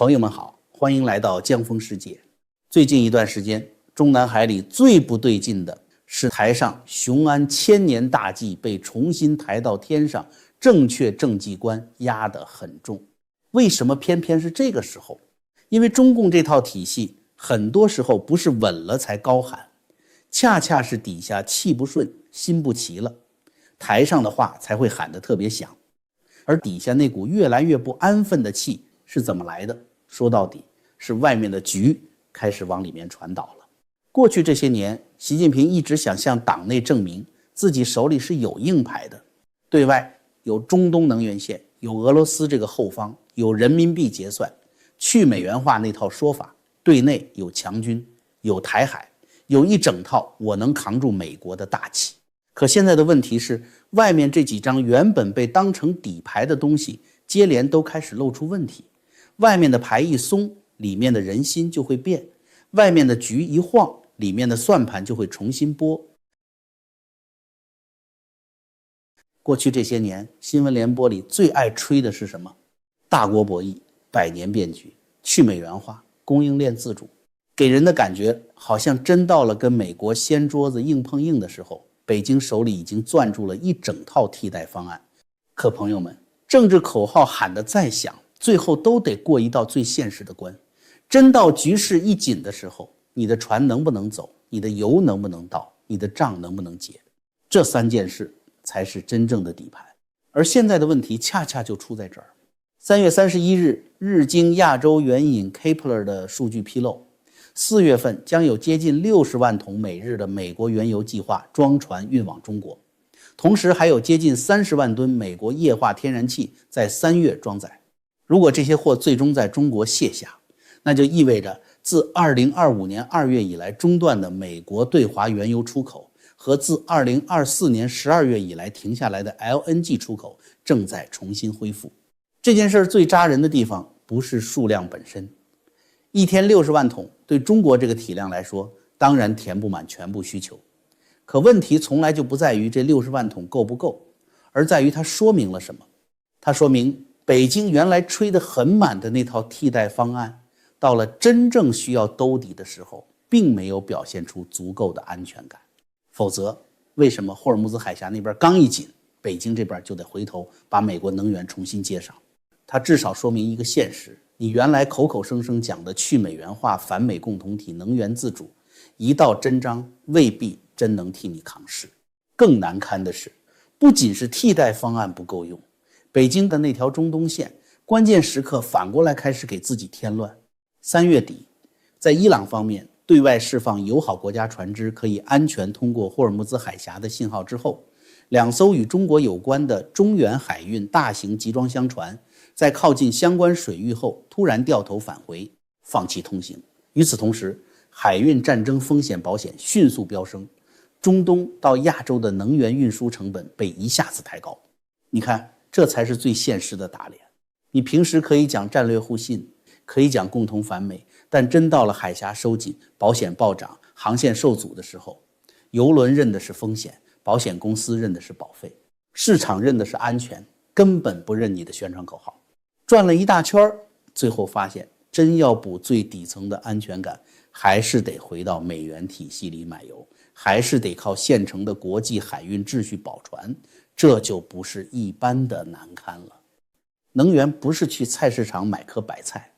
朋友们好，欢迎来到江峰世界。最近一段时间，中南海里最不对劲的是台上雄安千年大计被重新抬到天上，正确政绩观压得很重。为什么偏偏是这个时候？因为中共这套体系很多时候不是稳了才高喊，恰恰是底下气不顺心不齐了，台上的话才会喊得特别响。而底下那股越来越不安分的气是怎么来的？说到底是外面的局开始往里面传导了。过去这些年，习近平一直想向党内证明自己手里是有硬牌的，对外有中东能源线，有俄罗斯这个后方，有人民币结算，去美元化那套说法，对内有强军，有台海，有一整套我能扛住美国的大旗。可现在的问题是，外面这几张原本被当成底牌的东西接连都开始露出问题。外面的牌一松，里面的人心就会变，外面的局一晃，里面的算盘就会重新拨。过去这些年，新闻联播里最爱吹的是什么？大国博弈、百年变局、去美元化、供应链自主，给人的感觉好像真到了跟美国掀桌子硬碰硬的时候，北京手里已经攥住了一整套替代方案。可朋友们，政治口号喊得再响，最后都得过一道最现实的关。真到局势一紧的时候，你的船能不能走，你的油能不能到，你的账能不能结，这三件事才是真正的底牌。而现在的问题恰恰就出在这儿。3月31日，日经亚洲援引 Kepler 的数据披露，4月份将有接近60万桶每日的美国原油计划装船运往中国，同时还有接近30万吨美国液化天然气在3月装载。如果这些货最终在中国卸下，那就意味着自2025年2月以来中断的美国对华原油出口和自2024年12月以来停下来的 LNG 出口正在重新恢复。这件事最扎人的地方不是数量本身，一天60万桶对中国这个体量来说当然填不满全部需求，可问题从来就不在于这60万桶够不够，而在于它说明了什么。它说明北京原来吹得很满的那套替代方案，到了真正需要兜底的时候并没有表现出足够的安全感。否则为什么霍尔木兹海峡那边刚一紧，北京这边就得回头把美国能源重新接上？它至少说明一个现实，你原来口口声声讲的去美元化、反美共同体、能源自主，一到真章未必真能替你扛事。更难堪的是，不仅是替代方案不够用，北京的那条中东线关键时刻反过来开始给自己添乱。3月底，在伊朗方面对外释放友好国家船只可以安全通过霍尔木兹海峡的信号之后，2艘与中国有关的中远海运大型集装箱船在靠近相关水域后突然掉头返回，放弃通行。与此同时，海运战争风险保险迅速飙升，中东到亚洲的能源运输成本被一下子抬高。你看，这才是最现实的打脸。你平时可以讲战略互信，可以讲共同反美，但真到了海峡收紧、保险暴涨、航线受阻的时候，邮轮认的是风险，保险公司认的是保费，市场认的是安全，根本不认你的宣传口号。转了一大圈，最后发现真要补最底层的安全感，还是得回到美元体系里买油，还是得靠现成的国际海运秩序保船，这就不是一般的难堪了。能源不是去菜市场买颗白菜，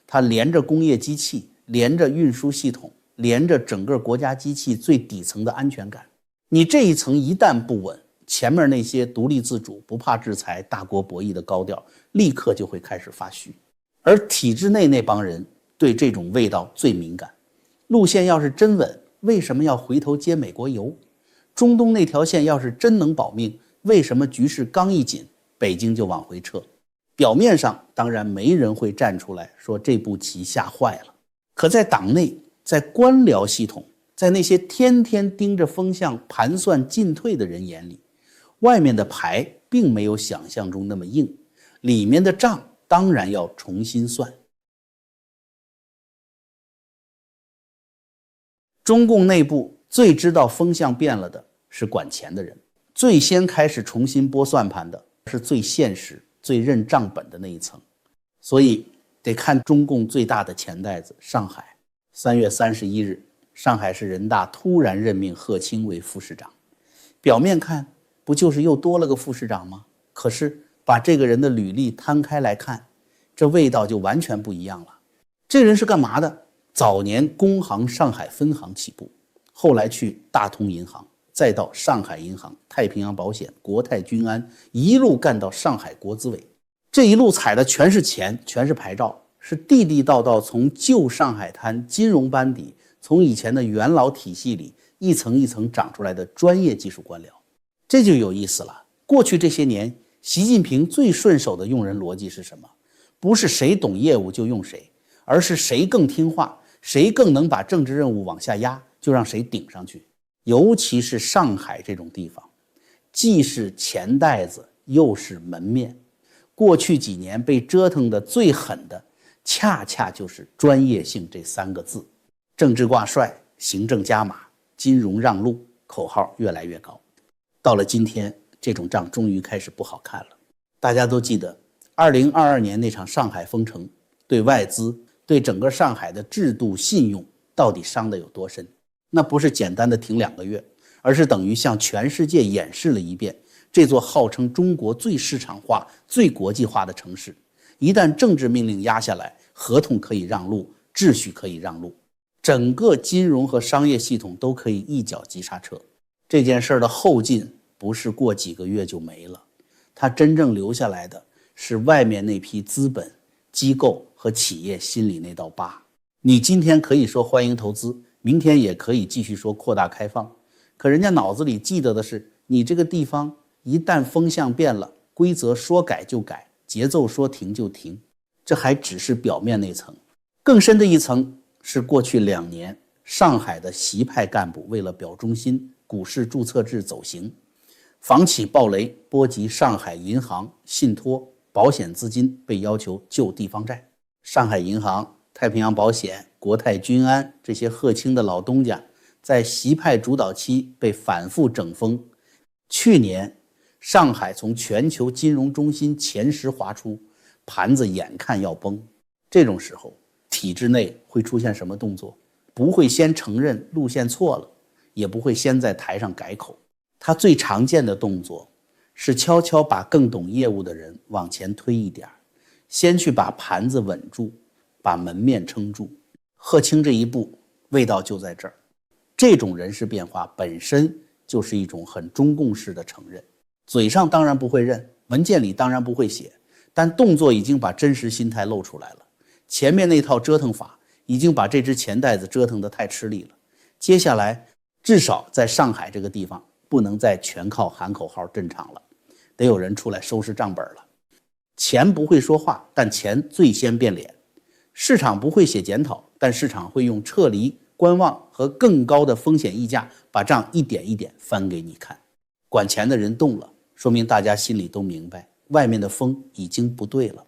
它连着工业机器，连着运输系统，连着整个国家机器最底层的安全感。你这一层一旦不稳，前面那些独立自主、不怕制裁、大国博弈的高调立刻就会开始发虚。而体制内那帮人对这种味道最敏感，路线要是真稳，为什么要回头接美国油？中东那条线要是真能保命，为什么局势刚一紧，北京就往回撤？表面上当然没人会站出来说这步棋下坏了，可在党内，在官僚系统，在那些天天盯着风向盘算进退的人眼里，外面的牌并没有想象中那么硬，里面的账当然要重新算。中共内部最知道风向变了的是管钱的人，最先开始重新拨算盘的是最现实、最认账本的那一层。所以得看中共最大的钱袋子上海。3月31日，上海市人大突然任命贺青为副市长，表面看不就是又多了个副市长吗？可是把这个人的履历摊开来看，这味道就完全不一样了。这人是干嘛的？早年工行上海分行起步，后来去大通银行，再到上海银行、太平洋保险、国泰君安，一路干到上海国资委。这一路踩的全是钱，全是牌照，是地地道道从旧上海滩金融班底，从以前的元老体系里一层一层长出来的专业技术官僚。这就有意思了。过去这些年，习近平最顺手的用人逻辑是什么？不是谁懂业务就用谁，而是谁更听话，谁更能把政治任务往下压，就让谁顶上去。尤其是上海这种地方，既是钱袋子又是门面。过去几年被折腾的最狠的，恰恰就是专业性这3个字。政治挂帅，行政加码，金融让路，口号越来越高。到了今天，这种仗终于开始不好看了。大家都记得2022年那场上海封城，对外资、对整个上海的制度信用到底伤得有多深？那不是简单的停2个月，而是等于向全世界演示了一遍这座号称中国最市场化、最国际化的城市，一旦政治命令压下来，合同可以让路，秩序可以让路，整个金融和商业系统都可以一脚急刹车。这件事的后劲不是过几个月就没了，它真正留下来的是外面那批资本、机构和企业心里那道疤。你今天可以说欢迎投资，明天也可以继续说扩大开放，可人家脑子里记得的是，你这个地方一旦风向变了，规则说改就改，节奏说停就停，这还只是表面那层。更深的一层是过去2年上海的习派干部为了表忠心，股市注册制走形，房企暴雷波及上海银行、信托、保险资金，被要求救地方债。上海银行、太平洋保险、国泰君安这些贺青的老东家在习派主导期被反复整风。去年上海从全球金融中心前10滑出，盘子眼看要崩。这种时候体制内会出现什么动作？不会先承认路线错了，也不会先在台上改口。他最常见的动作是悄悄把更懂业务的人往前推一点，先去把盘子稳住，把门面撑住。贺青这一步味道就在这儿。这种人事变化本身就是一种很中共式的承认，嘴上当然不会认，文件里当然不会写，但动作已经把真实心态露出来了。前面那套折腾法已经把这只钱袋子折腾得太吃力了，接下来至少在上海这个地方不能再全靠喊口号镇场了，得有人出来收拾账本了。钱不会说话，但钱最先变脸。市场不会写检讨，但市场会用撤离、观望和更高的风险溢价把账一点一点翻给你看。管钱的人动了，说明大家心里都明白，外面的风已经不对了。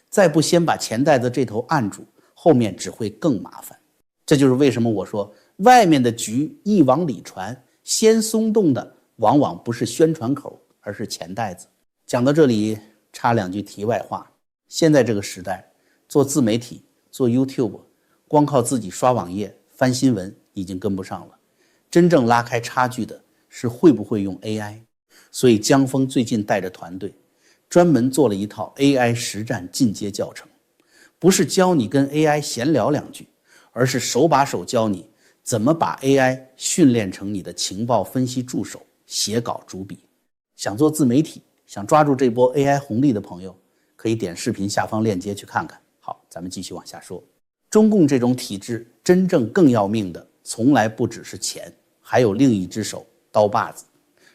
再不先把钱袋子这头按住，后面只会更麻烦。这就是为什么我说外面的局一往里传，先松动的往往不是宣传口，而是钱袋子。讲到这里插2句题外话，现在这个时代做自媒体、做 YouTube， 光靠自己刷网页、翻新闻已经跟不上了，真正拉开差距的是会不会用 AI。 所以江峰最近带着团队专门做了一套 AI 实战进阶教程，不是教你跟 AI 闲聊2句，而是手把手教你怎么把 AI 训练成你的情报分析助手、写稿主笔。想做自媒体，想抓住这波 AI 红利的朋友，可以点视频下方链接去看看。好，咱们继续往下说。中共这种体制真正更要命的从来不只是钱，还有另一只手，刀把子。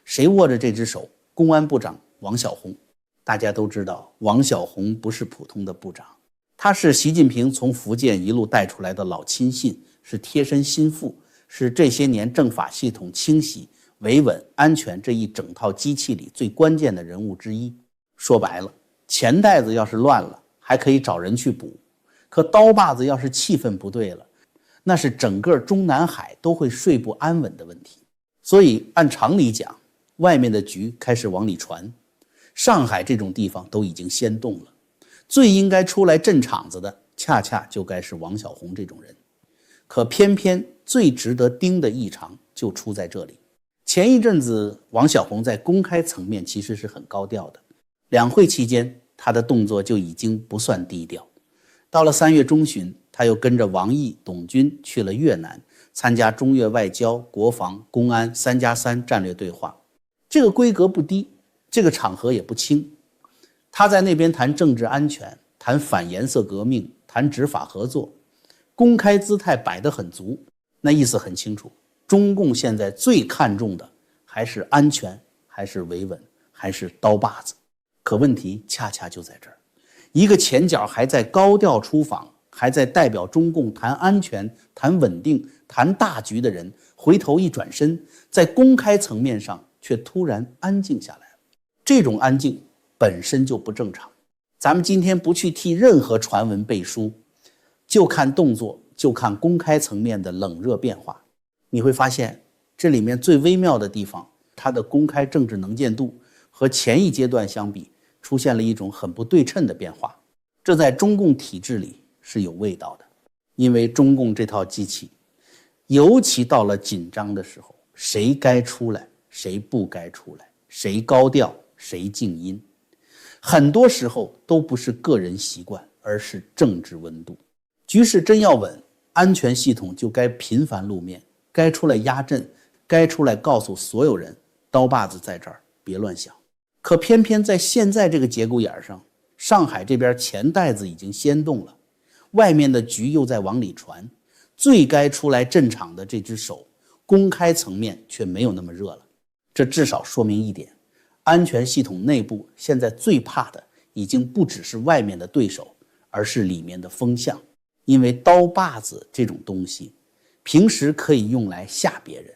谁握着这只手？公安部长王小洪。大家都知道王小洪不是普通的部长，他是习近平从福建一路带出来的老亲信，是贴身心腹，是这些年政法系统清洗、维稳、安全这一整套机器里最关键的人物之一。说白了，钱袋子要是乱了还可以找人去补，可刀把子要是气氛不对了，那是整个中南海都会睡不安稳的问题。所以按常理讲，外面的局开始往里传，上海这种地方都已经先动了，最应该出来镇场子的恰恰就该是王小洪这种人。可偏偏最值得盯的异常就出在这里。前一阵子王小洪在公开层面其实是很高调的，两会期间他的动作就已经不算低调。到了3月中旬，他又跟着王毅、董军去了越南，参加中越外交、国防、公安3+3战略对话。这个规格不低，这个场合也不轻。他在那边谈政治安全，谈反颜色革命，谈执法合作，公开姿态摆得很足，那意思很清楚，中共现在最看重的还是安全，还是维稳，还是刀把子。可问题恰恰就在这儿，一个前脚还在高调出访，还在代表中共谈安全、谈稳定、谈大局的人，回头一转身，在公开层面上却突然安静下来了。这种安静本身就不正常。咱们今天不去替任何传闻背书，就看动作，就看公开层面的冷热变化，你会发现这里面最微妙的地方，它的公开政治能见度和前一阶段相比出现了一种很不对称的变化。这在中共体制里是有味道的，因为中共这套机器尤其到了紧张的时候，谁该出来谁不该出来，谁高调谁静音，很多时候都不是个人习惯，而是政治温度。局势真要稳，安全系统就该频繁露面，该出来压阵，该出来告诉所有人，刀把子在这儿，别乱想。可偏偏在现在这个节骨眼上，上海这边钱袋子已经掀动了，外面的局又在往里传，最该出来镇场的这只手，公开层面却没有那么热了。这至少说明一点，安全系统内部现在最怕的已经不只是外面的对手，而是里面的风向。因为刀把子这种东西平时可以用来吓别人，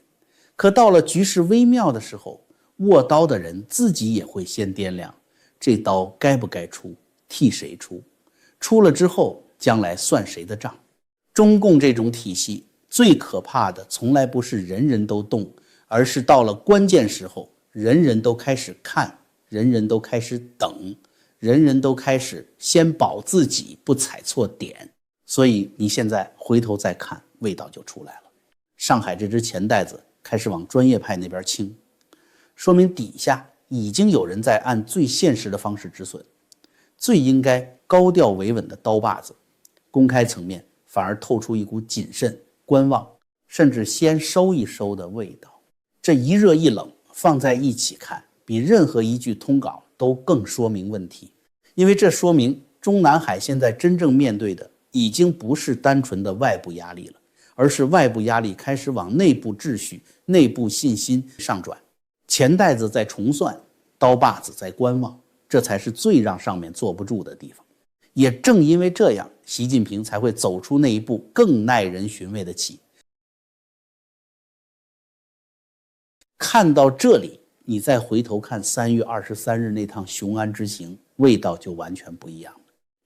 可到了局势微妙的时候，握刀的人自己也会先掂量，这刀该不该出，替谁出，出了之后将来算谁的账。中共这种体系最可怕的从来不是人人都动，而是到了关键时候，人人都开始看，人人都开始等，人人都开始先保自己不踩错点。所以你现在回头再看，味道就出来了。上海这只钱袋子开始往专业派那边倾，说明底下已经有人在按最现实的方式止损。最应该高调维稳的刀把子，公开层面反而透出一股谨慎、观望，甚至先收一收的味道。这一热一冷放在一起看，比任何一句通稿都更说明问题。因为这说明中南海现在真正面对的已经不是单纯的外部压力了，而是外部压力开始往内部秩序、内部信心上转。钱袋子在重算，刀把子在观望，这才是最让上面坐不住的地方。也正因为这样，习近平才会走出那一步更耐人寻味的棋。看到这里，你再回头看3月23日那趟雄安之行，味道就完全不一样了。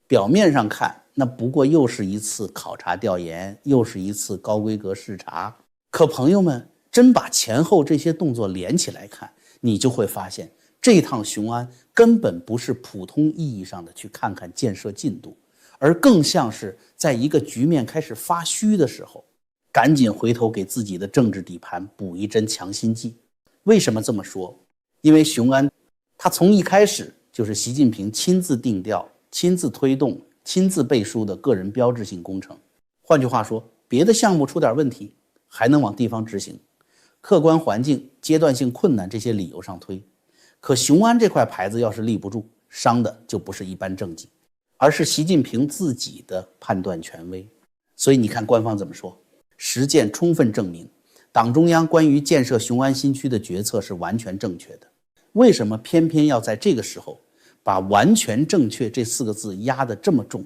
表面上看，那不过又是一次考察调研，又是一次高规格视察。可朋友们真把前后这些动作连起来看，你就会发现这趟雄安根本不是普通意义上的去看看建设进度，而更像是在一个局面开始发虚的时候，赶紧回头给自己的政治底盘补一针强心剂。为什么这么说？因为雄安它从一开始就是习近平亲自定调、亲自推动、亲自背书的个人标志性工程。换句话说，别的项目出点问题还能往地方执行，客观环境、阶段性困难这些理由上推。可雄安这块牌子要是立不住，伤的就不是一般政绩，而是习近平自己的判断权威。所以你看官方怎么说，实践充分证明党中央关于建设雄安新区的决策是完全正确的。为什么偏偏要在这个时候把完全正确这4个字压得这么重？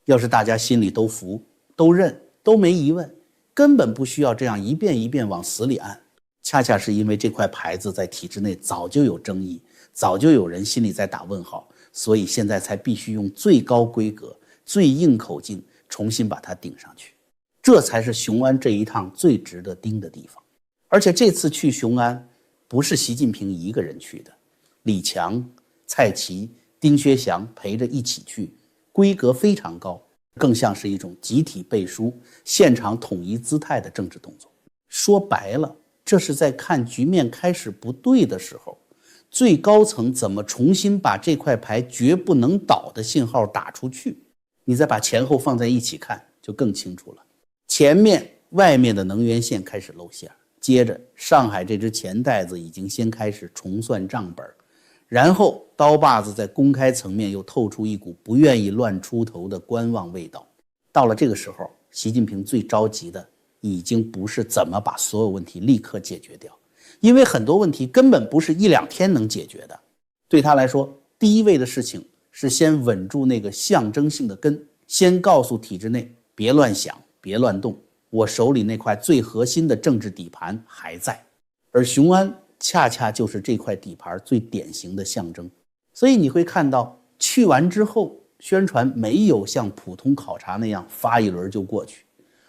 要是大家心里都服、都认、都没疑问，根本不需要这样一遍一遍往死里按。恰恰是因为这块牌子在体制内早就有争议，早就有人心里在打问号，所以现在才必须用最高规格、最硬口径重新把它顶上去。这才是雄安这一趟最值得盯的地方。而且这次去雄安不是习近平一个人去的，李强、蔡奇、丁薛祥陪着一起去，规格非常高。更像是一种集体背书、现场统一姿态的政治动作。说白了，这是在看局面开始不对的时候，最高层怎么重新把这块牌绝不能倒的信号打出去。你再把前后放在一起看，就更清楚了。前面外面的能源线开始露馅，接着上海这只钱袋子已经先开始重算账本，然后刀把子在公开层面又透出一股不愿意乱出头的观望味道。到了这个时候，习近平最着急的已经不是怎么把所有问题立刻解决掉，因为很多问题根本不是一两天能解决的。对他来说，第一位的事情是先稳住那个象征性的根，先告诉体制内别乱想，别乱动，我手里那块最核心的政治底盘还在。而雄安恰恰就是这块底盘最典型的象征。所以你会看到，去完之后宣传没有像普通考察那样发一轮就过去，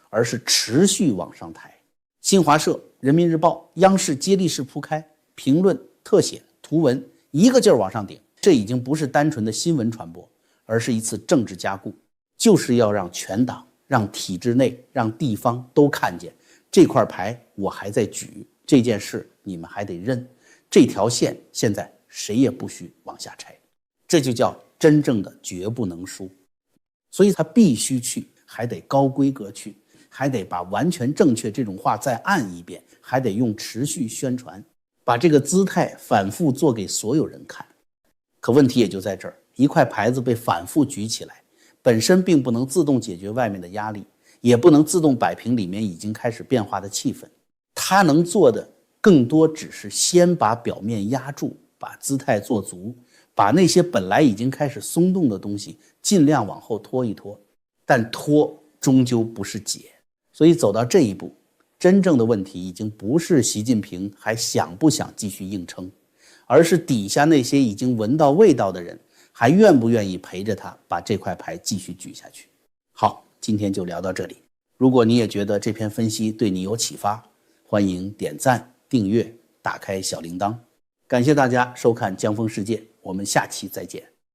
而是持续往上抬。新华社、人民日报、央视接力式铺开，评论、特写、图文一个劲儿往上顶。这已经不是单纯的新闻传播，而是一次政治加固，就是要让全党、让体制内、让地方都看见这块牌我还在举，这件事你们还得认，这条线现在谁也不许往下拆。这就叫真正的绝不能输。所以他必须去，还得高规格去，还得把完全正确这种话再按一遍，还得用持续宣传，把这个姿态反复做给所有人看。可问题也就在这儿，一块牌子被反复举起来，本身并不能自动解决外面的压力，也不能自动摆平里面已经开始变化的气氛。他能做的更多只是先把表面压住，把姿态做足，把那些本来已经开始松动的东西尽量往后拖一拖。但拖终究不是解，所以走到这一步，真正的问题已经不是习近平还想不想继续硬撑，而是底下那些已经闻到味道的人还愿不愿意陪着他把这块牌继续举下去。好，今天就聊到这里。如果你也觉得这篇分析对你有启发，欢迎点赞、订阅、打开小铃铛。感谢大家收看江峰世界，我们下期再见。